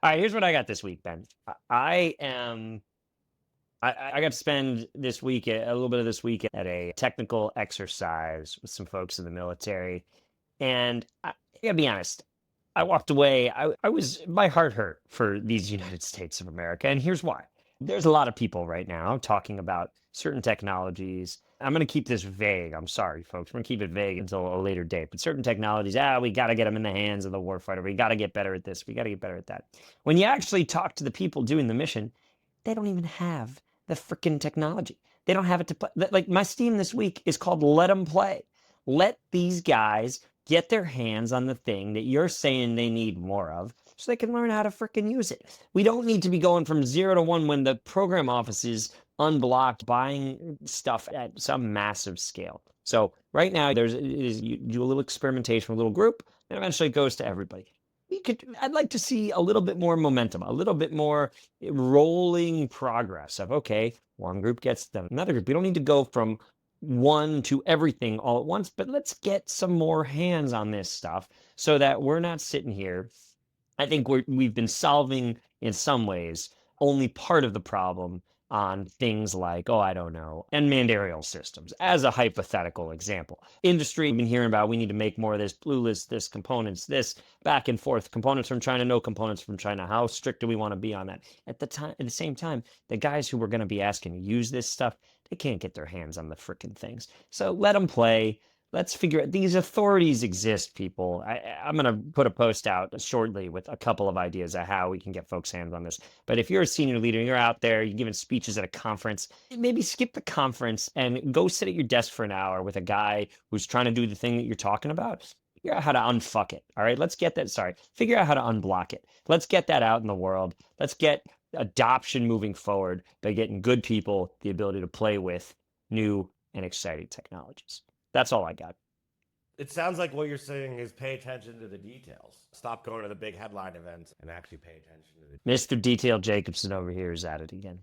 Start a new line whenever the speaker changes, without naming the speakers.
All right, here's what I got this week, Ben. I am. I got to spend this week, a little bit of this week at a technical exercise with some folks in the military. And I gotta be honest, I walked away. My heart hurt for these United States of America. And here's why. There's a lot of people right now talking about certain technologies. I'm going to keep this vague. I'm sorry, folks. I'm going to keep it vague until a later date. But certain technologies, we got to get them in the hands of the warfighter. We got to get better at this. We got to get better at that. When you actually talk to the people doing the mission, they don't even have the freaking technology. They don't have it to play. Like my Steam this week is called Let Them Play. Let these guys get their hands on the thing that you're saying they need more of so they can learn how to freaking use it. We don't need to be going from 0 to 1 when the program office is unblocked buying stuff at some massive scale. So right now you do a little experimentation with a little group and eventually it goes to everybody. I'd like to see a little bit more momentum, a little bit more rolling progress of, okay, one group gets them, another group. We don't need to go from one to everything all at once, but let's get some more hands on this stuff so that we're not sitting here. I think we've been solving in some ways only part of the problem on things like, oh, I don't know, unmanned aerial systems, as a hypothetical example. Industry, we've been hearing about we need to make more of this, blue list, this components, this back and forth, components from China, no components from China. How strict do we want to be on that? At the same time, the guys who we're going to be asking to use this stuff, they can't get their hands on the freaking things. So let them play. Let's figure out these authorities exist, people. I'm going to put a post out shortly with a couple of ideas of how we can get folks' hands on this. But if you're a senior leader, you're out there, you're giving speeches at a conference, maybe skip the conference and go sit at your desk for an hour with a guy who's trying to do the thing that you're talking about. Figure out how to unfuck it. All right. Let's get that. Sorry. Figure out how to unblock it. Let's get that out in the world. Let's get adoption moving forward by getting good people the ability to play with new and exciting technologies. That's all I got.
It sounds like what you're saying is pay attention to the details. Stop going to the big headline events and actually pay attention to the
Mr. Detail Jacobson over here is at it again.